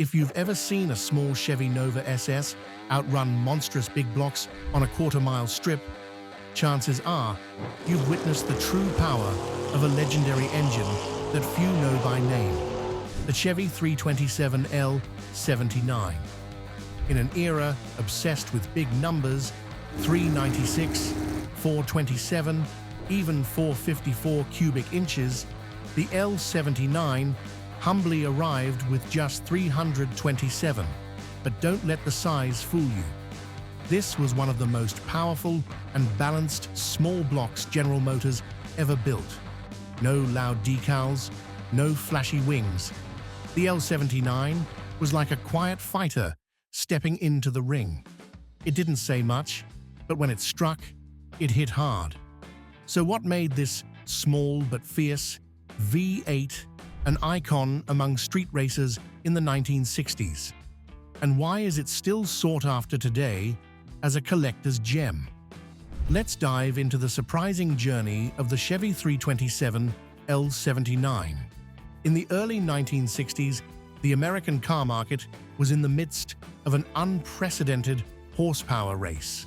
If you've ever seen a small Chevy Nova SS outrun monstrous big blocks on a quarter-mile strip, chances are you've witnessed the true power of a legendary engine that few know by name, the Chevy 327 L-79. In an era obsessed with big numbers, 396, 427, even 454 cubic inches, the L-79 humbly arrived with just 327. But don't let the size fool you. This was one of the most powerful and balanced small blocks General Motors ever built. No loud decals, no flashy wings. The L-79 was like a quiet fighter stepping into the ring. It didn't say much, but when it struck, it hit hard. So what made this small but fierce V8 an icon among street racers in the 1960s? And why is it still sought after today as a collector's gem? Let's dive into the surprising journey of the Chevy 327 L-79. In the early 1960s, the American car market was in the midst of an unprecedented horsepower race.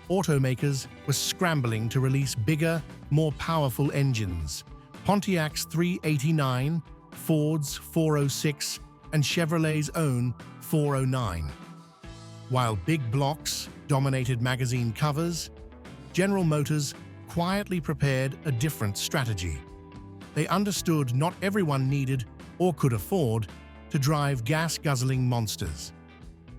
Automakers were scrambling to release bigger, more powerful engines. Pontiac's 389, Ford's 406, and Chevrolet's own 409. While big blocks dominated magazine covers, General Motors quietly prepared a different strategy. They understood not everyone needed or could afford to drive gas-guzzling monsters.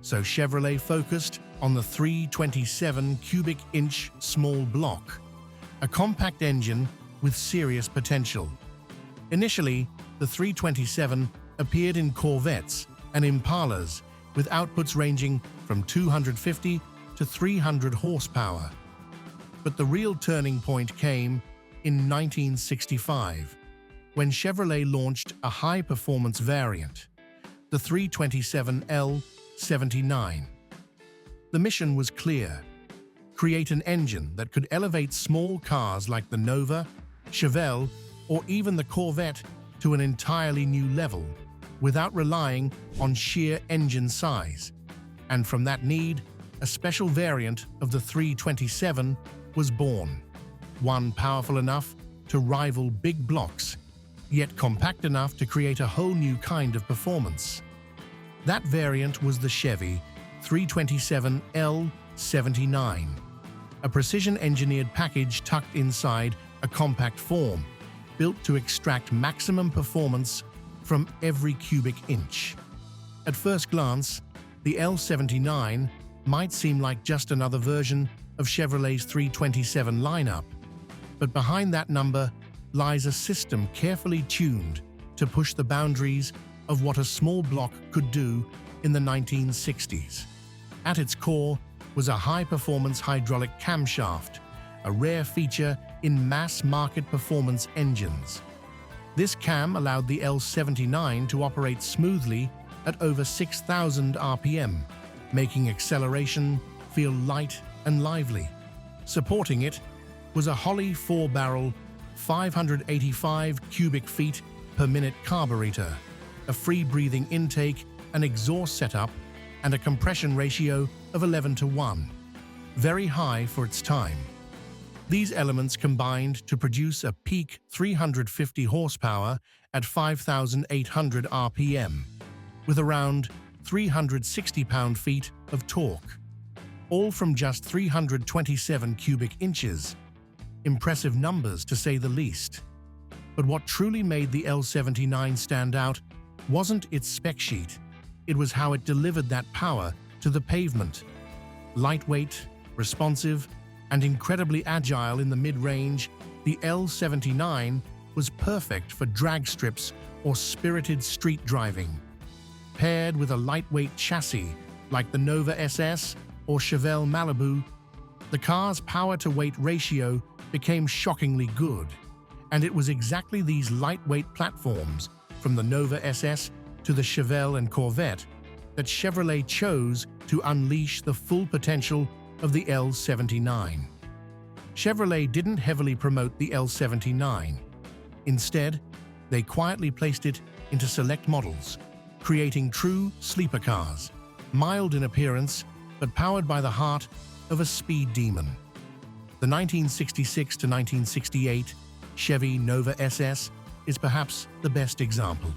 So Chevrolet focused on the 327 cubic inch small block, a compact engine with serious potential. Initially, the 327 appeared in Corvettes and Impalas with outputs ranging from 250 to 300 horsepower. But the real turning point came in 1965, when Chevrolet launched a high-performance variant, the 327 L-79. The mission was clear: create an engine that could elevate small cars like the Nova, Chevelle, or even the Corvette to an entirely new level, without relying on sheer engine size. And from that need, a special variant of the 327 was born. One powerful enough to rival big blocks, yet compact enough to create a whole new kind of performance. That variant was the Chevy 327 L-79, a precision-engineered package tucked inside a compact form, built to extract maximum performance from every cubic inch. At first glance, the L-79 might seem like just another version of Chevrolet's 327 lineup, but behind that number lies a system carefully tuned to push the boundaries of what a small block could do in the 1960s. At its core was a high-performance hydraulic camshaft, a rare feature in mass-market performance engines. This cam allowed the L-79 to operate smoothly at over 6,000 RPM, making acceleration feel light and lively. Supporting it was a Holley 4-barrel, 585 cubic feet per minute carburetor, a free-breathing intake and exhaust setup, and a compression ratio of 11:1, very high for its time. These elements combined to produce a peak 350 horsepower at 5,800 RPM, with around 360 pound-feet of torque, all from just 327 cubic inches. Impressive numbers, to say the least. But what truly made the L-79 stand out wasn't its spec sheet. It was how it delivered that power to the pavement. Lightweight, responsive, and incredibly agile in the mid-range, the L-79 was perfect for drag strips or spirited street driving. Paired with a lightweight chassis like the Nova SS or Chevelle Malibu, the car's power-to-weight ratio became shockingly good. And it was exactly these lightweight platforms, from the Nova SS to the Chevelle and Corvette, that Chevrolet chose to unleash the full potential of the L-79. Chevrolet didn't heavily promote the L-79. Instead, they quietly placed it into select models, creating true sleeper cars, mild in appearance but powered by the heart of a speed demon. The 1966 to 1968 Chevy Nova SS is perhaps the best example.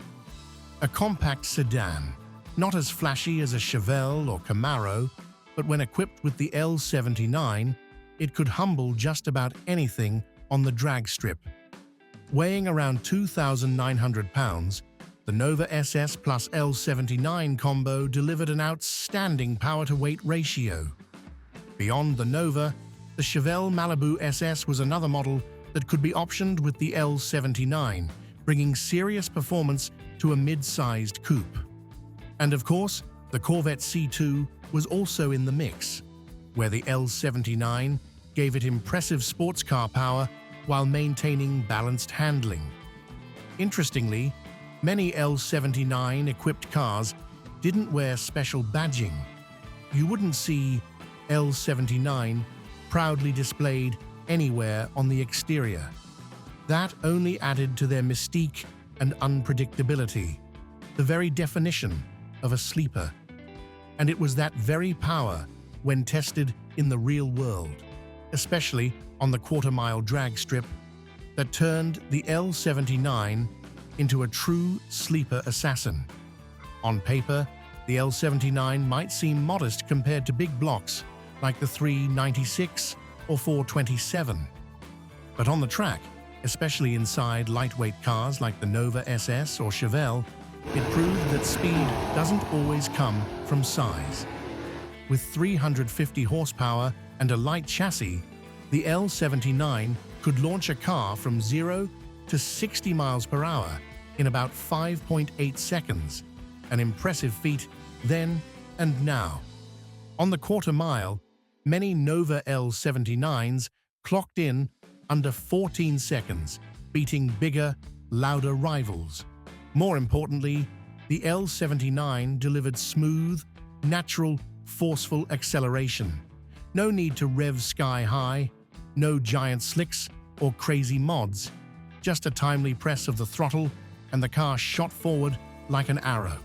A compact sedan, not as flashy as a Chevelle or Camaro, but when equipped with the L-79, it could humble just about anything on the drag strip. Weighing around 2,900 pounds, the Nova SS plus L-79 combo delivered an outstanding power-to-weight ratio. Beyond the Nova, the Chevelle Malibu SS was another model that could be optioned with the L-79, bringing serious performance to a mid-sized coupe. And of course, the Corvette C2 was also in the mix, where the L-79 gave it impressive sports car power while maintaining balanced handling. Interestingly, many L-79 equipped cars didn't wear special badging. You wouldn't see L-79 proudly displayed anywhere on the exterior. That only added to their mystique and unpredictability, the very definition of a sleeper. And it was that very power, when tested in the real world, especially on the quarter-mile drag strip, that turned the L-79 into a true sleeper assassin. On paper, the L-79 might seem modest compared to big blocks like the 396 or 427. But on the track, especially inside lightweight cars like the Nova SS or Chevelle, it proved that speed doesn't always come from size. With 350 horsepower and a light chassis, the L-79 could launch a car from 0 to 60 miles per hour in about 5.8 seconds, an impressive feat then and now. On the quarter mile, many Nova L-79s clocked in under 14 seconds, beating bigger, louder rivals. More importantly, the L-79 delivered smooth, natural, forceful acceleration. No need to rev sky high, no giant slicks or crazy mods, just a timely press of the throttle and the car shot forward like an arrow.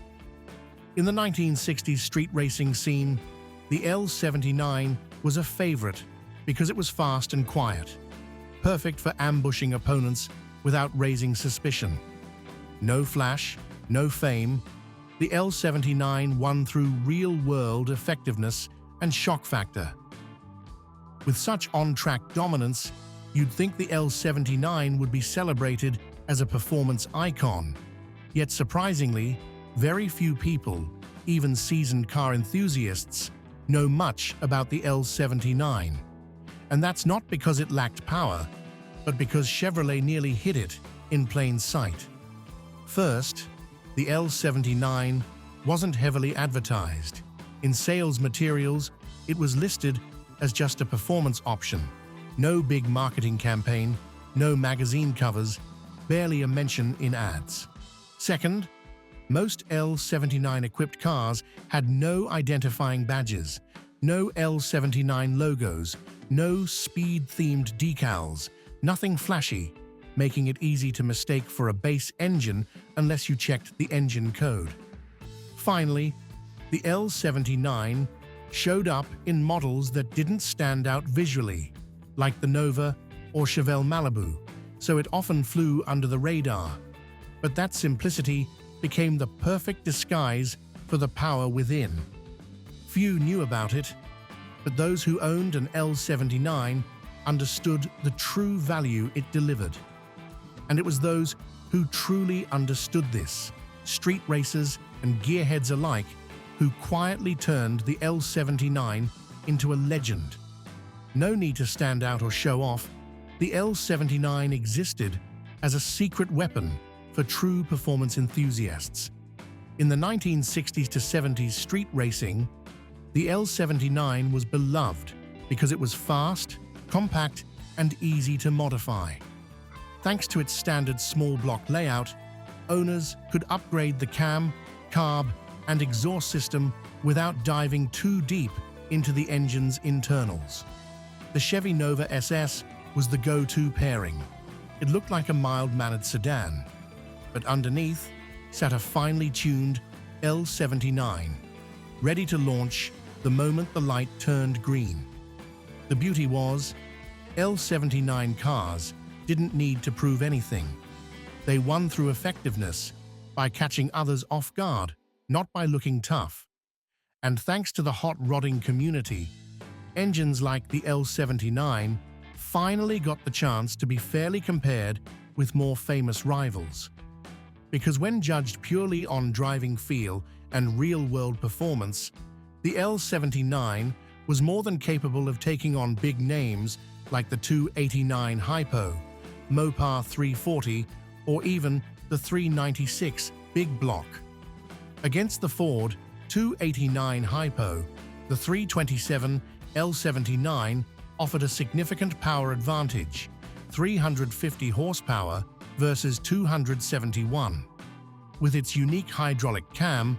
In the 1960s street racing scene, the L-79 was a favorite because it was fast and quiet, perfect for ambushing opponents without raising suspicion. No flash, no fame, the L-79 won through real-world effectiveness and shock factor. With such on-track dominance, you'd think the L-79 would be celebrated as a performance icon. Yet surprisingly, very few people, even seasoned car enthusiasts, know much about the L-79. And that's not because it lacked power, but because Chevrolet nearly hid it in plain sight. First, the L-79 wasn't heavily advertised. In sales materials, it was listed as just a performance option. No big marketing campaign, no magazine covers, barely a mention in ads. Second, most L-79 equipped cars had no identifying badges, no L-79 logos, no speed-themed decals, nothing flashy, making it easy to mistake for a base engine unless you checked the engine code. Finally, the L-79 showed up in models that didn't stand out visually, like the Nova or Chevelle Malibu, so it often flew under the radar. But that simplicity became the perfect disguise for the power within. Few knew about it, but those who owned an L-79 understood the true value it delivered. And it was those who truly understood this, street racers and gearheads alike, who quietly turned the L-79 into a legend. No need to stand out or show off, the L-79 existed as a secret weapon for true performance enthusiasts. In the 1960s to 70s street racing, the L-79 was beloved because it was fast, compact, and easy to modify. Thanks to its standard small block layout, owners could upgrade the cam, carb, and exhaust system without diving too deep into the engine's internals. The Chevy Nova SS was the go-to pairing. It looked like a mild-mannered sedan, but underneath sat a finely tuned, L-79, ready to launch the moment the light turned green. The beauty was, L-79 cars didn't need to prove anything. They won through effectiveness by catching others off guard, not by looking tough. And thanks to the hot rodding community, engines like the L-79 finally got the chance to be fairly compared with more famous rivals. Because when judged purely on driving feel and real-world performance, the L-79 was more than capable of taking on big names like the 289 Hypo, Mopar 340, or even the 396 Big Block. Against the Ford 289 Hypo, the 327 L-79 offered a significant power advantage, 350 horsepower versus 271. With its unique hydraulic cam,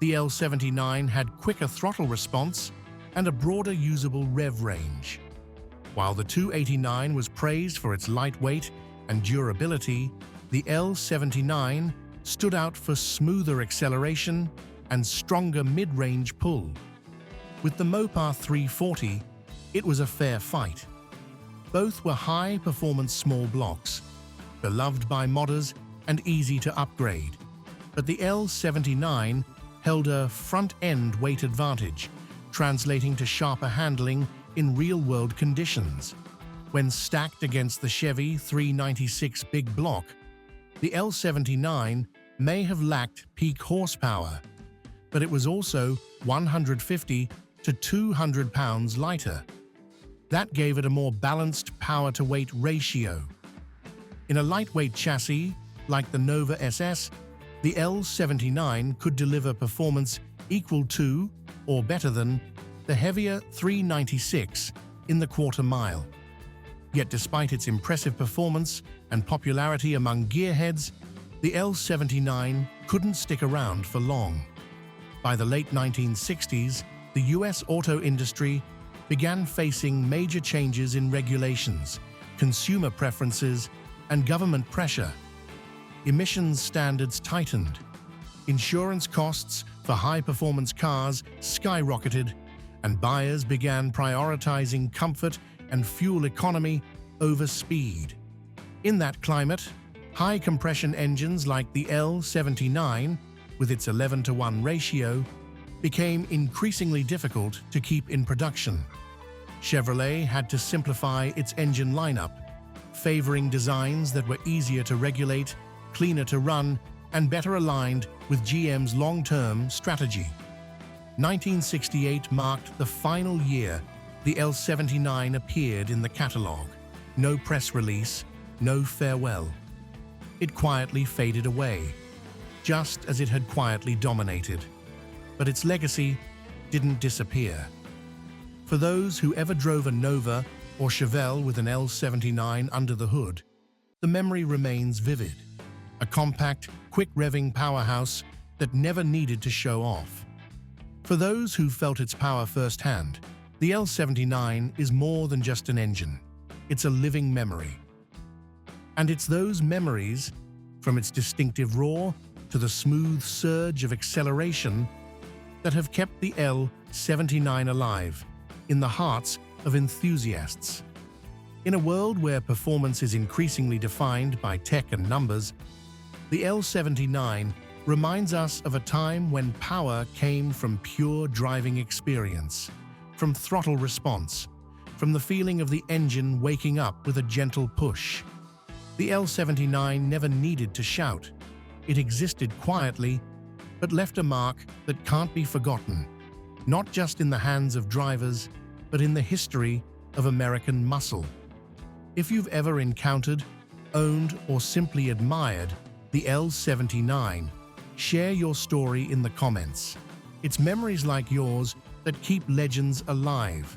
the L-79 had quicker throttle response and a broader usable rev range. While the 289 was praised for its lightweight and durability, the L-79 stood out for smoother acceleration and stronger mid-range pull. With the Mopar 340, it was a fair fight. Both were high-performance small blocks, beloved by modders and easy to upgrade. But the L-79 held a front-end weight advantage, translating to sharper handling in real-world conditions. When stacked against the Chevy 396 Big Block, the L-79 may have lacked peak horsepower, but it was also 150 to 200 pounds lighter. That gave it a more balanced power-to-weight ratio. In a lightweight chassis like the Nova SS, the L-79 could deliver performance equal to or better than the heavier 396 in the quarter mile. Yet despite its impressive performance and popularity among gearheads, the L-79 couldn't stick around for long. By the late 1960s, the US auto industry began facing major changes in regulations, consumer preferences, and government pressure. Emissions standards tightened. Insurance costs for high-performance cars skyrocketed, and buyers began prioritizing comfort and fuel economy over speed. In that climate, high-compression engines like the L-79, with its 11-to-1 ratio, became increasingly difficult to keep in production. Chevrolet had to simplify its engine lineup, favoring designs that were easier to regulate, cleaner to run, and better aligned with GM's long-term strategy. 1968 marked the final year the L-79 appeared in the catalog. No press release, no farewell. It quietly faded away, just as it had quietly dominated. But its legacy didn't disappear. For those who ever drove a Nova or Chevelle with an L-79 under the hood, the memory remains vivid. A compact, quick-revving powerhouse that never needed to show off. For those who felt its power firsthand, the L-79 is more than just an engine. It's a living memory. And it's those memories, from its distinctive roar to the smooth surge of acceleration, that have kept the L-79 alive in the hearts of enthusiasts. In a world where performance is increasingly defined by tech and numbers, the L-79 reminds us of a time when power came from pure driving experience, from throttle response, from the feeling of the engine waking up with a gentle push. The L-79 never needed to shout. It existed quietly, but left a mark that can't be forgotten, not just in the hands of drivers, but in the history of American muscle. If you've ever encountered, owned, or simply admired the L-79, share your story in the comments. It's memories like yours that keep legends alive.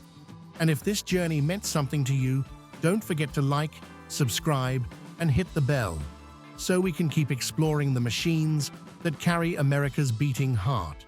And if this journey meant something to you, don't forget to like, subscribe, and hit the bell, so we can keep exploring the machines that carry America's beating heart.